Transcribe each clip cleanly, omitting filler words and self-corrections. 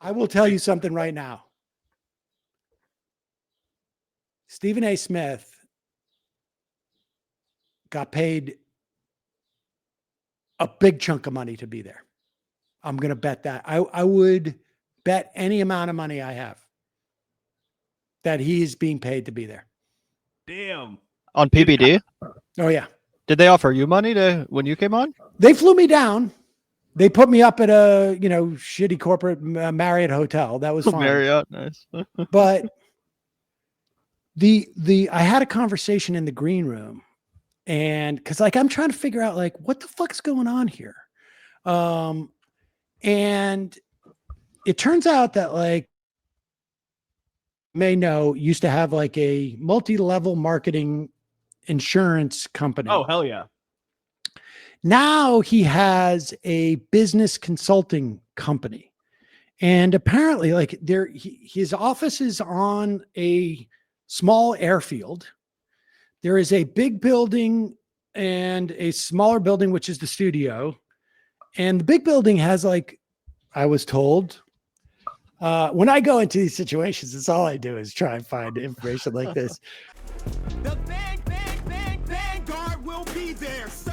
I will tell you something right now. Stephen A. Smith got paid a big chunk of money to be there. I'm going to bet that. I would bet any amount of money I have that he is being paid to be there. Damn. On PBD? Oh, yeah. Did they offer you money when you came on? They flew me down. They put me up at a, shitty corporate Marriott hotel. That was fine. Marriott, nice. But I had a conversation in the green room, and because I'm trying to figure out what the fuck's going on here. And it turns out that may know used to have a multi-level marketing insurance company. Oh, hell yeah. Now he has a business consulting company, and apparently his office is on a small airfield. There is a big building and a smaller building, which is the studio. And the big building has I was told, when I go into these situations, it's all I do is try and find information like this. The Vanguard will be there, sir.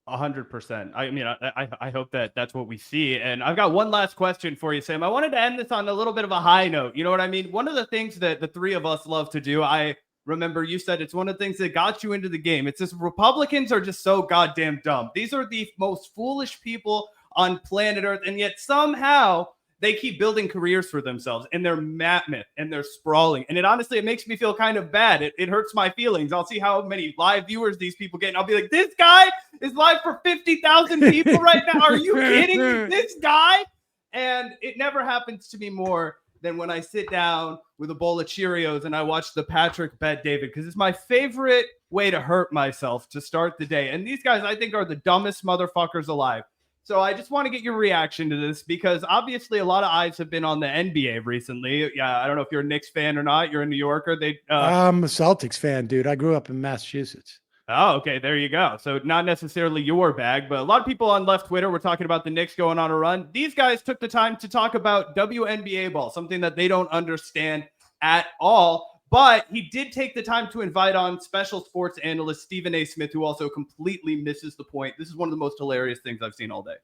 100%. I mean, I hope that's what we see. And I've got one last question for you, Sam. I wanted to end this on a little bit of a high note. You know what I mean? One of the things that the three of us love to do, I remember you said it's one of the things that got you into the game. It's just Republicans are just so goddamn dumb. These are the most foolish people on planet Earth, and yet somehow they keep building careers for themselves, and they're mammoth and they're sprawling. And it makes me feel kind of bad. It hurts my feelings. I'll see how many live viewers these people get, and I'll be like, this guy is live for 50,000 people right now. Are you kidding me? This guy? And it never happens to me more than when I sit down with a bowl of Cheerios and I watch the Patrick Bet David, because it's my favorite way to hurt myself to start the day. And these guys, I think, are the dumbest motherfuckers alive. So I just want to get your reaction to this, because obviously a lot of eyes have been on the NBA recently. Yeah, I don't know if you're a Knicks fan or not. You're a New Yorker. I'm a Celtics fan, dude. I grew up in Massachusetts. Oh, okay. There you go. So not necessarily your bag, but a lot of people on left Twitter were talking about the Knicks going on a run. These guys took the time to talk about WNBA ball, something that they don't understand at all. But he did take the time to invite on special sports analyst Stephen A. Smith, who also completely misses the point. This is one of the most hilarious things I've seen all day.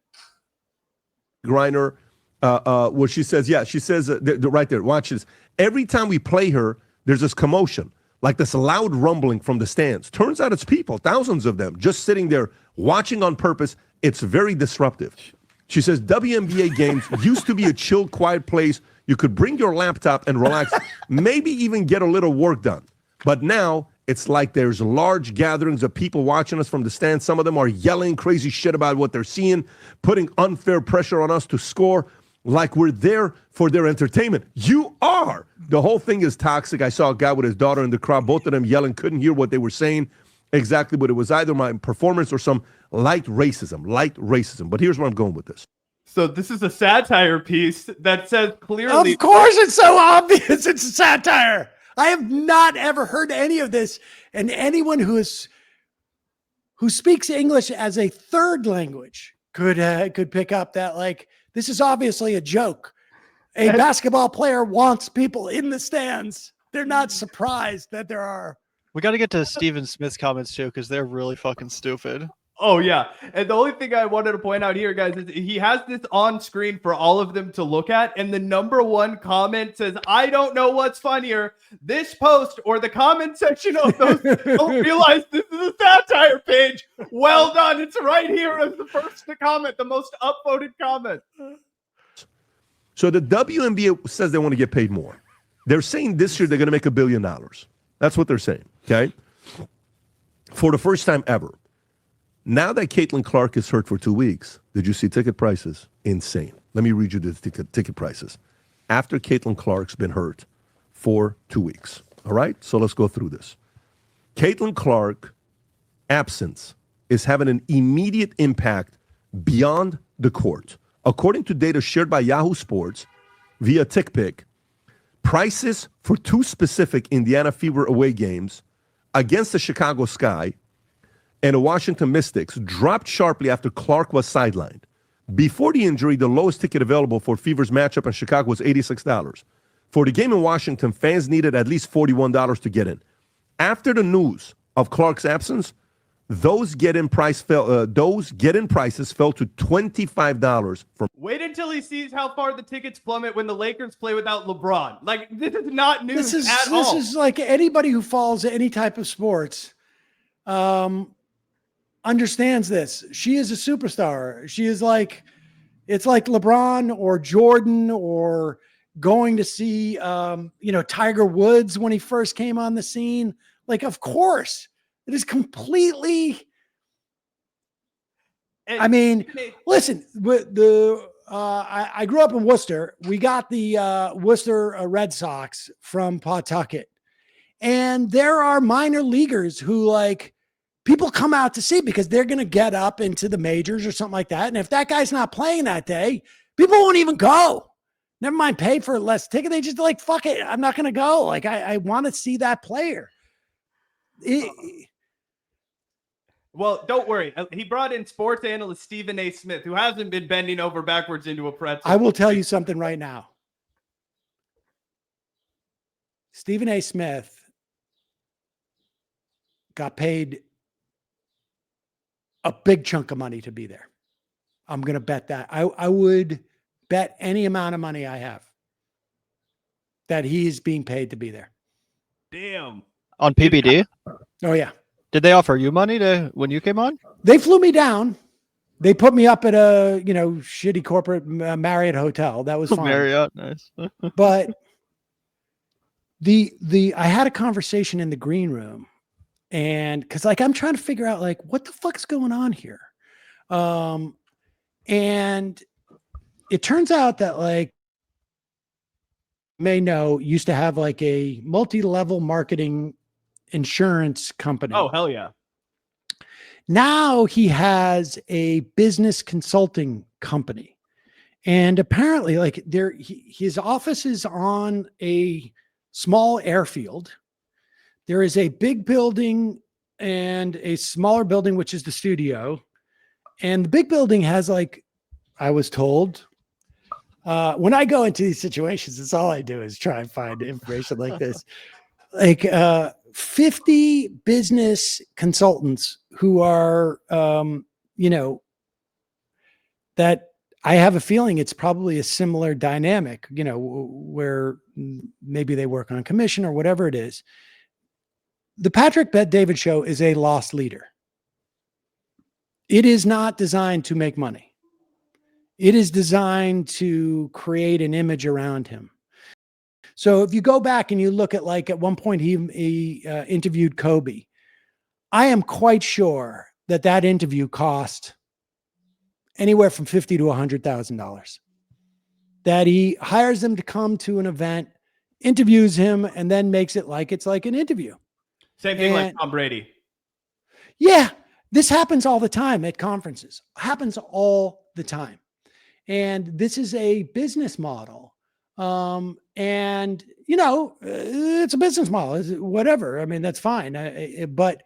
Griner, where she says, right there, watch this. Every time we play her, there's this commotion, like this loud rumbling from the stands. Turns out it's people, thousands of them, just sitting there watching on purpose. It's very disruptive. She says WNBA games used to be a chill, quiet place. You could bring your laptop and relax, maybe even get a little work done. But now it's like there's large gatherings of people watching us from the stands. Some of them are yelling crazy shit about what they're seeing, putting unfair pressure on us to score, like we're there for their entertainment. You are. The whole thing is toxic. I saw a guy with his daughter in the crowd, both of them yelling, couldn't hear what they were saying exactly, but it was either my performance or some light racism. But here's where I'm going with this. So this is a satire piece that says clearly. Of course, it's so obvious. It's a satire. I have not ever heard any of this, and anyone who speaks English as a third language could pick up that this is obviously a joke. A basketball player wants people in the stands. They're not surprised that there are. We got to get to Stephen Smith's comments too, because they're really fucking stupid. Oh, yeah. And the only thing I wanted to point out here, guys, is he has this on screen for all of them to look at. And the number one comment says, I don't know what's funnier, this post or the comment section of those don't realize this is a satire page. Well done. It's right here as the first to comment, the most upvoted comment. So the WNBA says they want to get paid more. They're saying this year they're going to make $1 billion. That's what they're saying, okay? For the first time ever. Now that Caitlin Clark is hurt for 2 weeks, did you see ticket prices? Insane. Let me read you the ticket prices. After Caitlin Clark's been hurt for 2 weeks. All right? So let's go through this. Caitlin Clark absence is having an immediate impact beyond the court. According to data shared by Yahoo Sports via TickPick, prices for 2 specific Indiana Fever away games against the Chicago Sky and the Washington Mystics dropped sharply after Clark was sidelined. Before the injury, the lowest ticket available for Fever's matchup in Chicago was $86. For the game in Washington, fans needed at least $41 to get in. After the news of Clark's absence, those get-in prices fell to $25 from. Wait until he sees how far the tickets plummet when the Lakers play without LeBron. Like, this is not news at all. This is like anybody who follows any type of sports understands this. She is a superstar. She is like, it's like LeBron or Jordan or going to see, Tiger Woods when he first came on the scene. Like, of course, it is completely. And, I mean, listen, I grew up in Worcester. We got the Worcester Red Sox from Pawtucket. And there are minor leaguers who, like, people come out to see because they're going to get up into the majors or something like that. And if that guy's not playing that day, people won't even go. Never mind pay for less ticket. They just like, fuck it, I'm not going to go. Like, I want to see that player. Well, don't worry. He brought in sports analyst Stephen A. Smith, who hasn't been bending over backwards into a pretzel. I will tell you something right now. Stephen A. Smith got paid a big chunk of money to be there. I'm going to bet that. I would bet any amount of money I have that he's being paid to be there. Damn. On PBD? Oh, yeah. Did they offer you money when you came on? They flew me down. They put me up at a, shitty corporate Marriott hotel. That was fine. Marriott, nice. But I had a conversation in the green room, and because I'm trying to figure out what the fuck's going on here. And it turns out that may know used to have a multi-level marketing insurance company. Oh, hell yeah. Now he has a business consulting company. And apparently his office is on a small airfield. There is a big building and a smaller building, which is the studio. And the big building has I was told, when I go into these situations, it's all I do is try and find information like this. 50 business consultants who are, that I have a feeling it's probably a similar dynamic, where maybe they work on commission or whatever it is. The Patrick Bet-David show is a loss leader. It is not designed to make money. It is designed to create an image around him. So if you go back and you look at at one point he interviewed Kobe, I am quite sure that interview cost anywhere from $50,000 to $100,000. That he hires them to come to an event, interviews him, and then makes it it's like an interview. Same thing like Tom Brady. Yeah, this happens all the time at conferences. Happens all the time. And this is a business model. And it's a business model, whatever. I mean, that's fine. But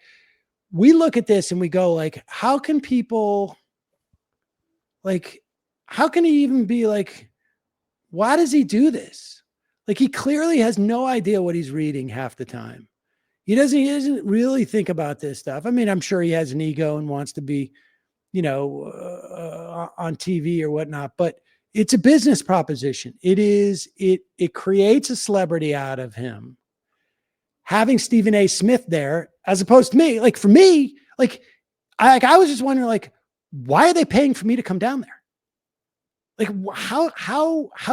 we look at this and we go how can people how can he even be why does he do this? He clearly has no idea what he's reading half the time. He doesn't really think about this stuff. I mean, I'm sure he has an ego and wants to be, on TV or whatnot, but it's a business proposition. It creates a celebrity out of him. Having Stephen A. Smith there, as opposed to me, for me, I was just wondering, why are they paying for me to come down there? How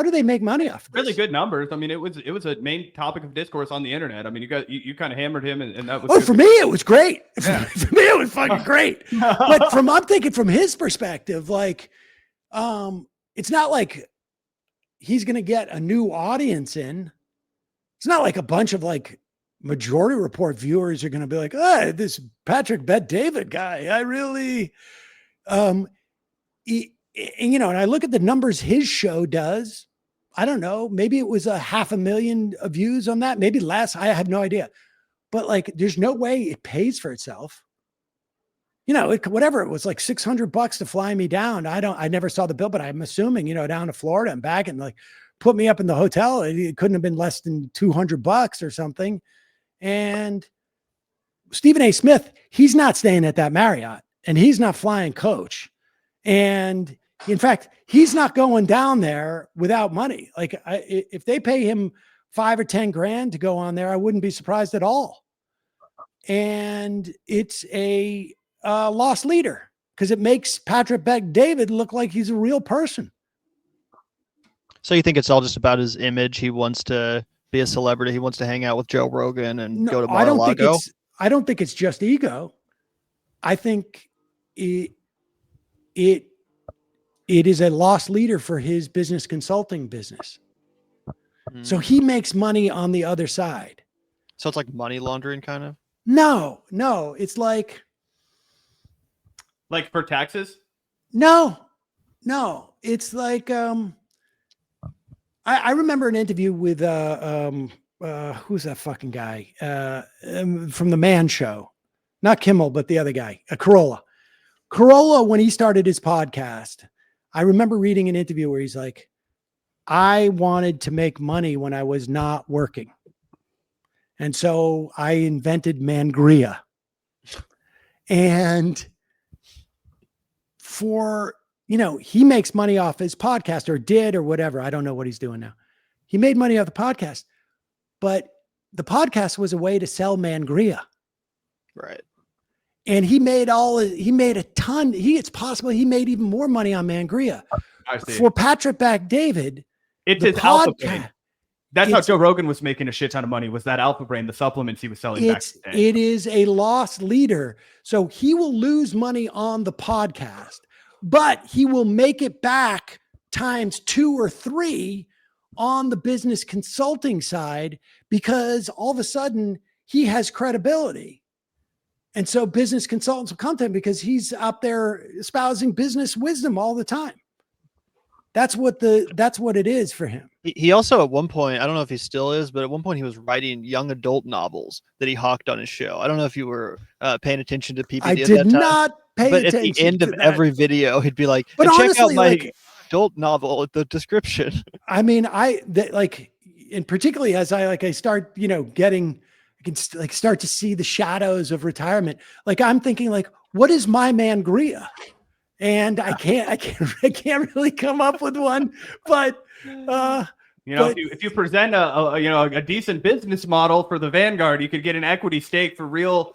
do they make money off of this? Really good numbers. I mean, it was a main topic of discourse on the internet. I mean, you kind of hammered him, and that was. Oh, for me, it was great. Yeah. For me, it was fucking great. But I'm thinking from his perspective, it's not like he's going to get a new audience in. It's not like a bunch of Majority Report viewers are going to be this Patrick Bet-David guy. I really, and I look at the numbers his show does. I don't know. Maybe it was 500,000 views on that. Maybe less. I have no idea. But there's no way it pays for itself. whatever, it was like $600 to fly me down. I never saw the bill, but I'm assuming, down to Florida and back, and like put me up in the hotel. It couldn't have been less than $200 or something. And Stephen A. Smith, he's not staying at that Marriott, and he's not flying coach. And in fact, he's not going down there without money. Like if they pay him $5 or $10 grand to go on there, I wouldn't be surprised at all. And it's a lost leader because it makes Patrick Bet-David look like he's a real person. So you think it's all just about his image? He wants to be a celebrity. He wants to hang out with Joe Rogan and go to Mar-a-Lago? I don't think it's just ego. I think it is a lost leader for his business consulting business. So he makes money on the other side. So it's like money laundering kind of? No, it's like for taxes? No, it's like, I remember an interview with, who's that fucking guy, from the Man Show, not Kimmel, but the other guy, Corolla, when he started his podcast, I remember reading an interview where he's like, I wanted to make money when I was not working. And so I invented Mangria. And he makes money off his podcast, or did, or whatever. I don't know what he's doing now. He made money off the podcast, but the podcast was a way to sell Mangria. Right. And he made a ton. It's possible he made even more money on Mangria. For Patrick Bet-David. It's his Alpha Brain. That's how Joe Rogan was making a shit ton of money, was that Alpha Brain, the supplements he was selling back in the day. It is a lost leader. So he will lose money on the podcast, but he will make it back times 2 or 3 on the business consulting side, because all of a sudden he has credibility. And so business consultants will come to him because he's out there espousing business wisdom all the time. That's what it is for him. He also, at one point, I don't know if he still is, but at one point he was writing young adult novels that he hawked on his show. I don't know if you were paying attention to PBD. I did not pay but attention. At the end of that. every video, he'd be like, but honestly, check out my adult novel at the description. I mean, and particularly as I start, I can start to see the shadows of retirement. Like I'm thinking, like, what is my Mangria? And I can't really come up with one, but if you present a decent business model for the Vanguard, you could get an equity stake for real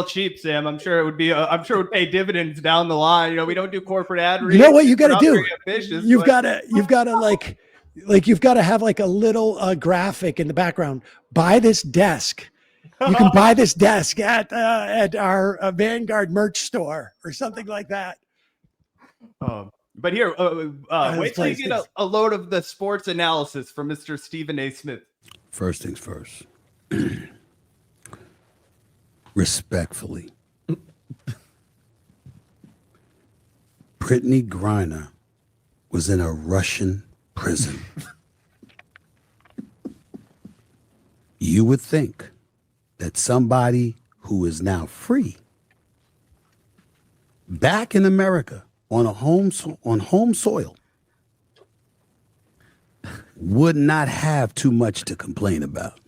cheap, Sam. I'm sure it would be it would pay dividends down the line. We don't do corporate ad reads. You know what you got to do? You've got to have like a little graphic in the background. Buy this desk. You can buy this desk at our Vanguard merch store or something like that. But here, wait till you get a load of the sports analysis from Mr. Stephen A. Smith. First things first. Respectfully. Brittany Griner was in a Russian prison. You would think that somebody who is now free, back in America, on home soil, would not have too much to complain about.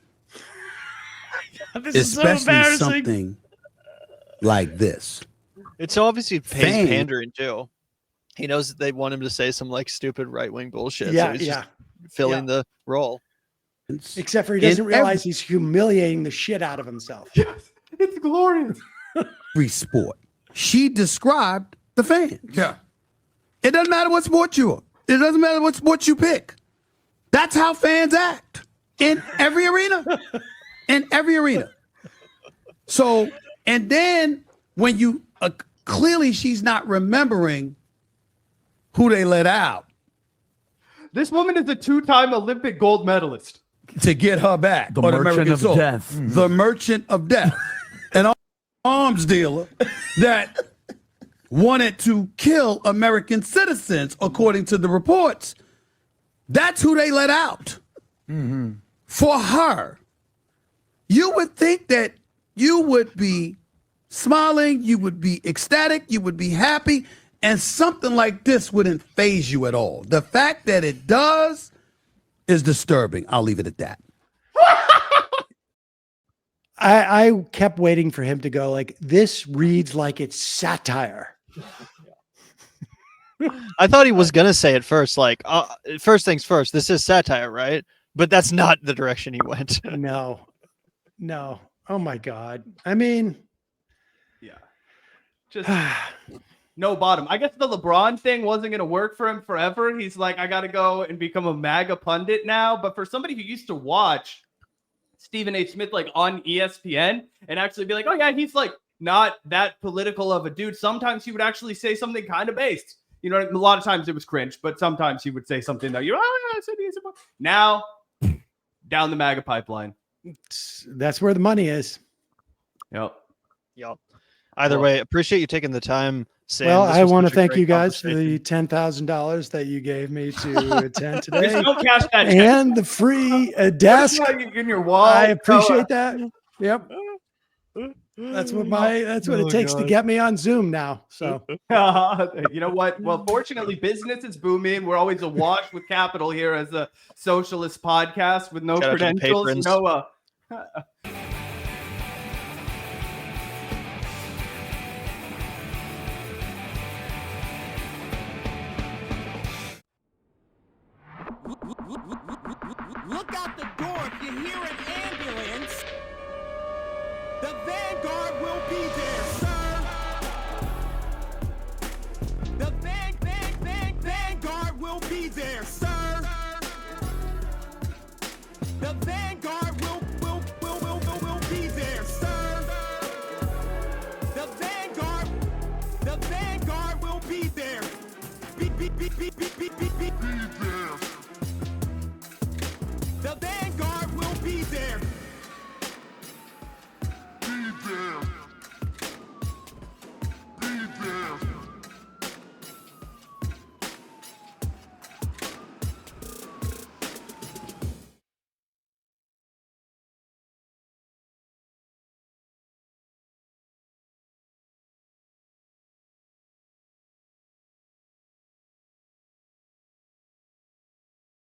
Especially something like this. It's obviously pandering too. He knows that they want him to say some like stupid right-wing bullshit. Yeah, so he's just filling the role. Except for he doesn't realize he's humiliating the shit out of himself. Yes, it's glorious. Free sport. She described the fans. Yeah. It doesn't matter what sport you are. It doesn't matter what sport you pick. That's how fans act in every arena. In every arena. So, and then when you clearly she's not remembering who they let out. This woman is a 2-time Olympic gold medalist. To get her back. The Merchant of Death. The Merchant of Death. An arms dealer that wanted to kill American citizens, according to the reports. That's who they let out. Mm-hmm. For her. You would think that you would be smiling, you would be ecstatic, you would be happy, and something like this wouldn't faze you at all. The fact that it does is disturbing. I'll leave it at that. I kept waiting for him to go like, this reads like it's satire. I thought he was gonna say it first, like first things first. This is satire, right? But that's not the direction he went. No. Oh my God. I mean, Yeah. Just no bottom. I guess the LeBron thing wasn't going to work for him forever. He's like, I got to go and become a MAGA pundit now. But for somebody who used to watch Stephen A. Smith like on ESPN and actually be like, oh yeah, he's like not that political of a dude. Sometimes he would actually say something kind of based. You know, a lot of times it was cringe, but sometimes he would say something that now down the MAGA pipeline. that's where the money is. Yep. Yep. Either way, appreciate you taking the time, Sam. Well, This I was want to such a thank great you guys for conversation. the $10,000 that you gave me to attend Just today don't cash that check. and the free desk. In your wall. I appreciate that. Yep. That's what it takes to get me on Zoom now. So You know what? Well, fortunately, business is booming. We're always awash with capital here as a socialist podcast with no Shout out to the credentials. patrons. Look out the door if you hear an ambulance. The Vanguard will be there, sir. The Vanguard will be there, sir. The Vanguard will be there, sir. The Vanguard will be there. Be there. The Vanguard will be there.